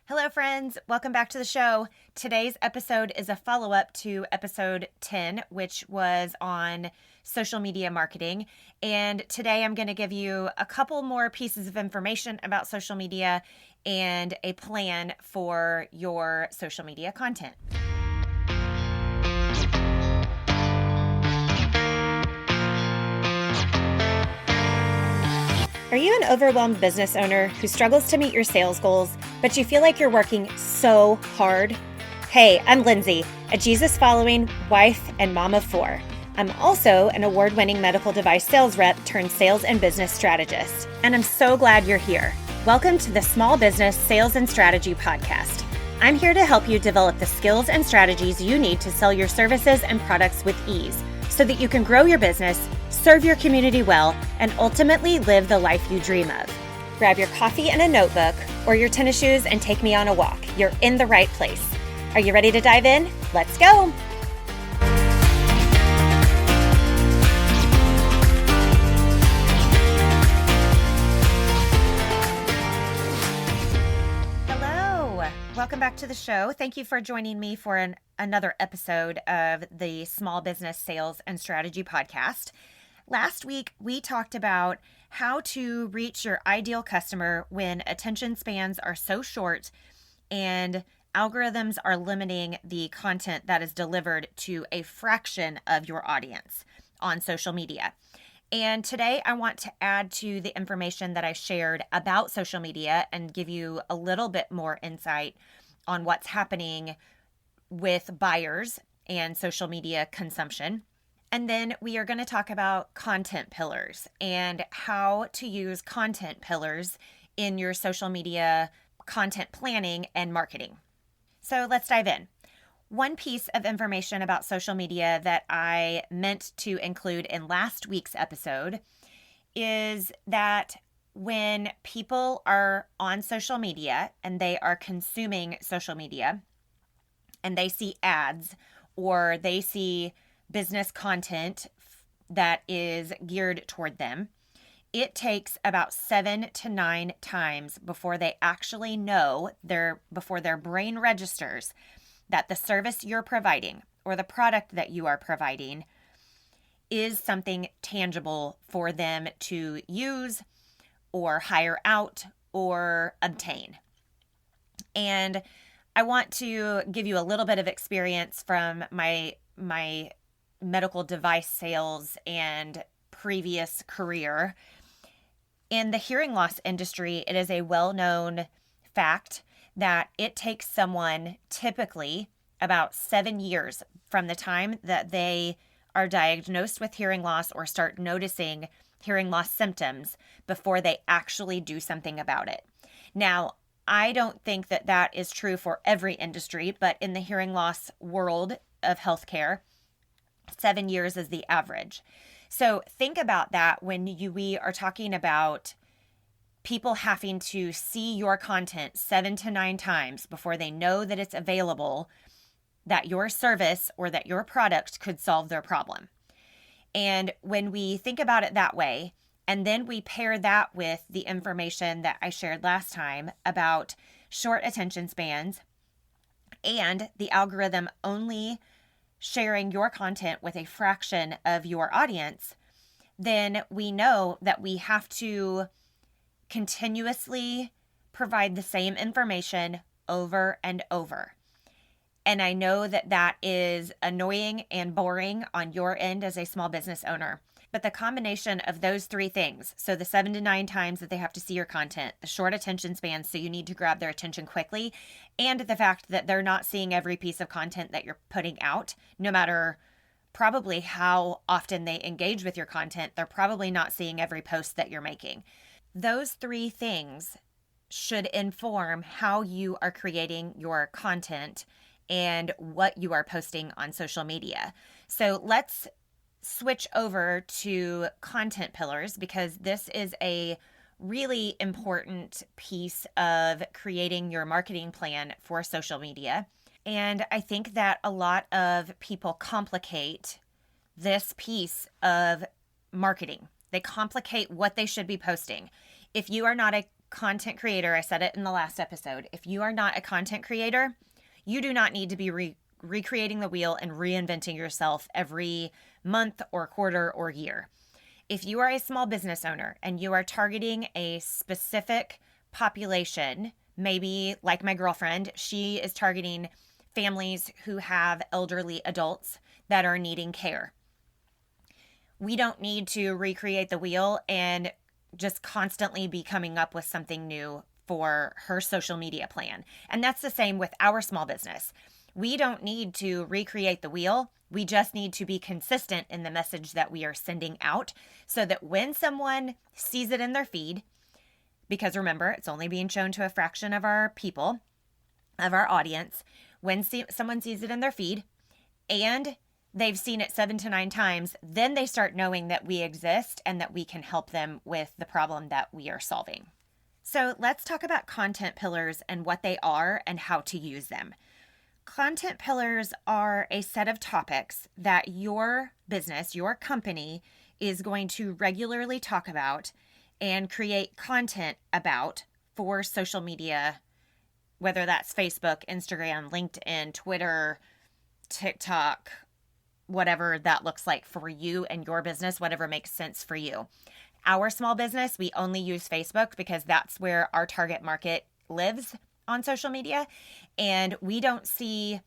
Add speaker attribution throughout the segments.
Speaker 1: Hello, friends. Welcome back to the show. Today's episode is a follow-up to episode 10, which was on social media marketing. And today I'm going to give you a couple more pieces of information about social media and a plan for your social media content. Are you an overwhelmed business owner who struggles to meet your sales goals, but you feel like you're working so hard? Hey, I'm Lindsay, a Jesus-following wife and mom of 4. I'm also an award-winning medical device sales rep turned sales and business strategist, and I'm so glad you're here. Welcome to the Small Business Sales and Strategy Podcast. I'm here to help you develop the skills and strategies you need to sell your services and products with ease so that you can grow your business, serve your community well, and ultimately live the life you dream of. Grab your coffee and a notebook or your tennis shoes and take me on a walk. You're in the right place. Are you ready to dive in? Let's go. Welcome back to the show. Thank you for joining me for another episode of the Small Business Sales and Strategy Podcast. Last week, we talked about how to reach your ideal customer when attention spans are so short and algorithms are limiting the content that is delivered to a fraction of your audience on social media. And today I want to add to the information that I shared about social media and give you a little bit more insight on what's happening with buyers and social media consumption. And then we are going to talk about content pillars and how to use content pillars in your social media content planning and marketing. So let's dive in. One piece of information about social media that I meant to include in last week's episode is that when people are on social media and they are consuming social media and they see ads or they see business content that is geared toward them, it takes about 7 to 9 times before they actually know, before their brain registers that the service you're providing or the product that you are providing is something tangible for them to use or hire out or obtain. And I want to give you a little bit of experience from my medical device sales and previous career. In the hearing loss industry, it is a well-known fact that it takes someone typically about 7 years from the time that they are diagnosed with hearing loss or start noticing hearing loss symptoms before they actually do something about it. Now, I don't think that that is true for every industry, but in the hearing loss world of healthcare, 7 years is the average. So think about that when we are talking about people having to see your content 7 to 9 times before they know that it's available, that your service or that your product could solve their problem. And when we think about it that way, and then we pair that with the information that I shared last time about short attention spans and the algorithm only sharing your content with a fraction of your audience, then we know that we have to continuously provide the same information over and over. And I know that that is annoying and boring on your end as a small business owner. But the combination of those 3 things, so the 7 to 9 times that they have to see your content, the short attention spans, so you need to grab their attention quickly, and the fact that they're not seeing every piece of content that you're putting out, no matter probably how often they engage with your content, they're probably not seeing every post that you're making. Those 3 things should inform how you are creating your content and what you are posting on social media. So let's switch over to content pillars because this is a really important piece of creating your marketing plan for social media. And I think that a lot of people complicate this piece of marketing. They complicate what they should be posting. If you are not a content creator, I said it in the last episode, if you are not a content creator, you do not need to be recreating the wheel and reinventing yourself every month or quarter or year. If you are a small business owner and you are targeting a specific population, maybe like my girlfriend, she is targeting families who have elderly adults that are needing care. We don't need to recreate the wheel and just constantly be coming up with something new for her social media plan. And that's the same with our small business. We don't need to recreate the wheel. We just need to be consistent in the message that we are sending out so that when someone sees it in their feed, because remember, it's only being shown to a fraction of our people, of our audience, when someone sees it in their feed and they've seen it 7 to 9 times, then they start knowing that we exist and that we can help them with the problem that we are solving. So let's talk about content pillars and what they are and how to use them. Content pillars are a set of topics that your business, your company, is going to regularly talk about and create content about for social media, whether that's Facebook, Instagram, LinkedIn, Twitter, TikTok, whatever that looks like for you and your business, whatever makes sense for you. Our small business, we only use Facebook because that's where our target market lives on social media. And we don't see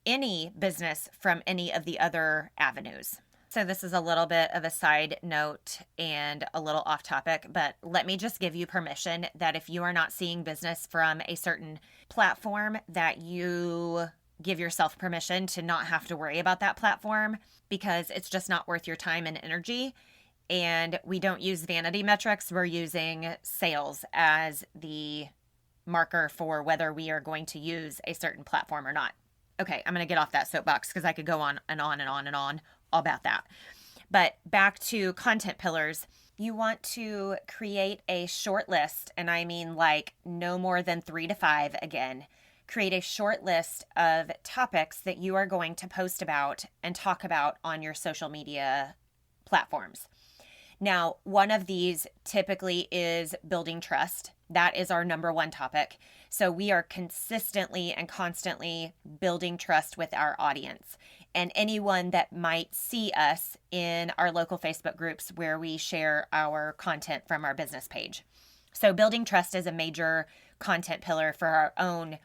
Speaker 1: any business from any of the other avenues. So this is a little bit of a side note and a little off topic, but let me just give you permission that if you are not seeing business from a certain platform, that you give yourself permission to not have to worry about that platform because it's just not worth your time and energy. And we don't use vanity metrics. We're using sales as the marker for whether we are going to use a certain platform or not. Okay, I'm going to get off that soapbox because I could go on and on and on and on about that. But back to content pillars. You want to create a short list, and I mean like no more than 3 to 5 again. Create a short list of topics that you are going to post about and talk about on your social media platforms. Now, one of these typically is building trust. That is our number one topic. So we are consistently and constantly building trust with our audience and anyone that might see us in our local Facebook groups where we share our content from our business page. So building trust is a major content pillar for our own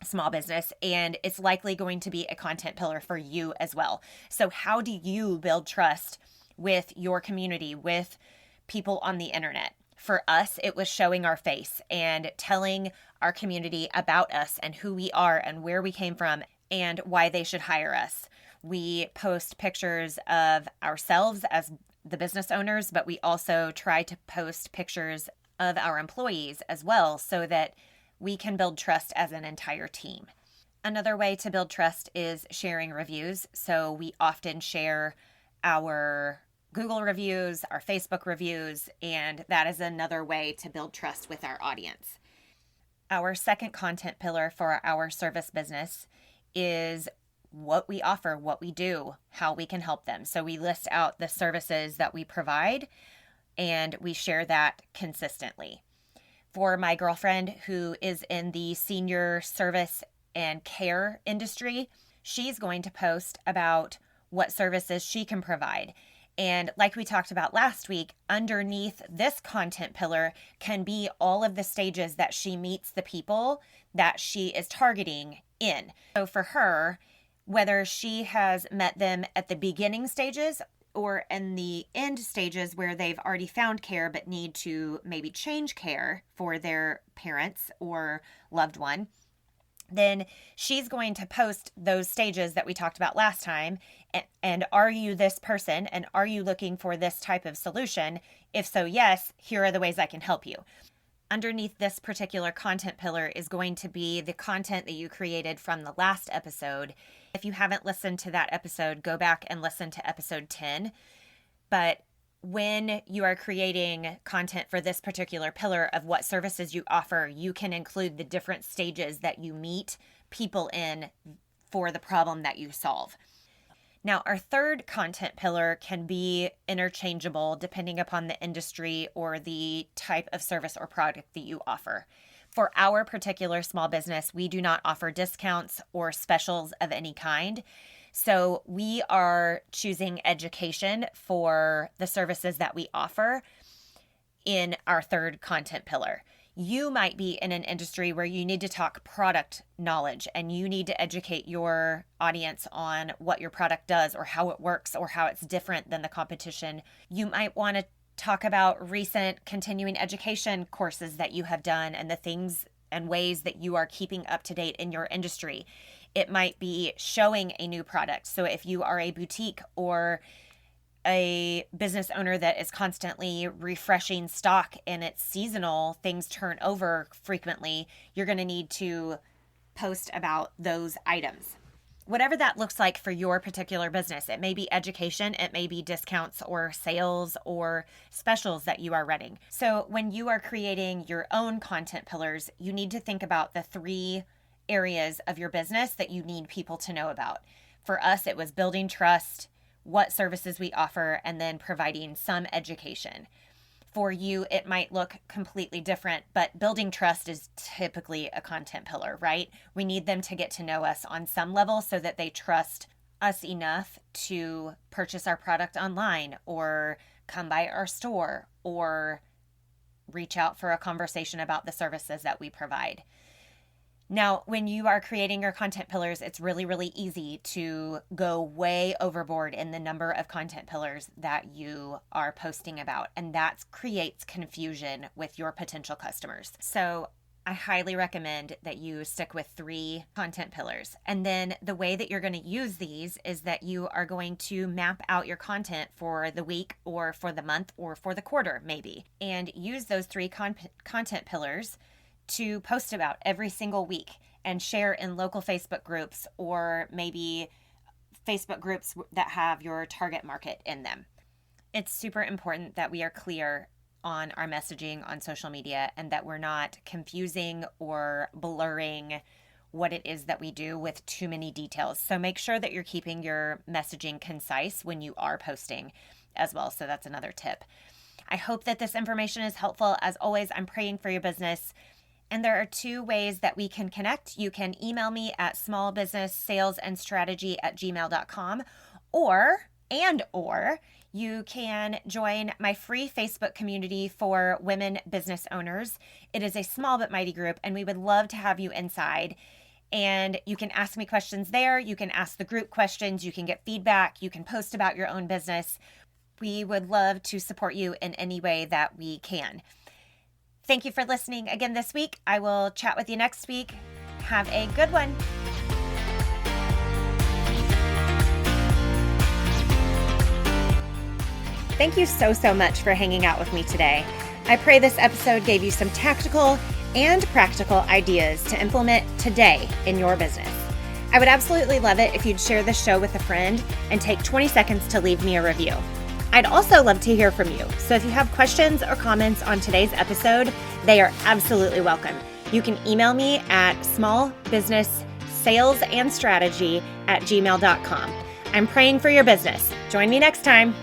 Speaker 1: small business, and it's likely going to be a content pillar for you as well. So how do you build trust with your community, with people on the internet? For us, it was showing our face and telling our community about us and who we are and where we came from and why they should hire us. We post pictures of ourselves as the business owners, but we also try to post pictures of our employees as well so that we can build trust as an entire team. Another way to build trust is sharing reviews. So we often share our Google reviews, our Facebook reviews, and that is another way to build trust with our audience. Our second content pillar for our service business is what we offer, what we do, how we can help them. So we list out the services that we provide and we share that consistently. For my girlfriend who is in the senior service and care industry, she's going to post about what services she can provide. And like we talked about last week, underneath this content pillar can be all of the stages that she meets the people that she is targeting in. So for her, whether she has met them at the beginning stages or in the end stages where they've already found care but need to maybe change care for their parents or loved one, then she's going to post those stages that we talked about last time. And are you this person? And are you looking for this type of solution? If so, yes, here are the ways I can help you. Underneath this particular content pillar is going to be the content that you created from the last episode. If you haven't listened to that episode, go back and listen to episode 10. But when you are creating content for this particular pillar of what services you offer, you can include the different stages that you meet people in for the problem that you solve. Now, our third content pillar can be interchangeable depending upon the industry or the type of service or product that you offer. For our particular small business, we do not offer discounts or specials of any kind. So we are choosing education for the services that we offer in our third content pillar. You might be in an industry where you need to talk product knowledge and you need to educate your audience on what your product does or how it works or how it's different than the competition. You might want to talk about recent continuing education courses that you have done and the things and ways that you are keeping up to date in your industry. It might be showing a new product. So if you are a boutique or a business owner that is constantly refreshing stock and it's seasonal, things turn over frequently, you're going to need to post about those items. Whatever that looks like for your particular business, it may be education, it may be discounts or sales or specials that you are running. So when you are creating your own content pillars, you need to think about the 3 areas of your business that you need people to know about. For us, it was building trust, what services we offer, and then providing some education. For you, it might look completely different, but building trust is typically a content pillar, right? We need them to get to know us on some level so that they trust us enough to purchase our product online or come by our store or reach out for a conversation about the services that we provide. Now, when you are creating your content pillars, it's really, really easy to go way overboard in the number of content pillars that you are posting about, and that creates confusion with your potential customers. So I highly recommend that you stick with 3 content pillars. And then the way that you're going to use these is that you are going to map out your content for the week or for the month or for the quarter, maybe, and use those 3 content pillars to post about every single week and share in local Facebook groups or maybe Facebook groups that have your target market in them. It's super important that we are clear on our messaging on social media and that we're not confusing or blurring what it is that we do with too many details. So make sure that you're keeping your messaging concise when you are posting as well. So that's another tip. I hope that this information is helpful. As always, I'm praying for your business. And there are 2 ways that we can connect. You can email me at smallbusinesssalesandstrategy@gmail.com or you can join my free Facebook community for women business owners. It is a small but mighty group, and we would love to have you inside. And you can ask me questions there. You can ask the group questions. You can get feedback. You can post about your own business. We would love to support you in any way that we can. Thank you for listening again this week. I will chat with you next week. Have a good one. Thank you so much for hanging out with me today. I pray this episode gave you some tactical and practical ideas to implement today in your business. I would absolutely love it if you'd share this show with a friend and take 20 seconds to leave me a review. I'd also love to hear from you. So if you have questions or comments on today's episode, they are absolutely welcome. You can email me at smallbusinesssalesandstrategy@gmail.com. I'm praying for your business. Join me next time.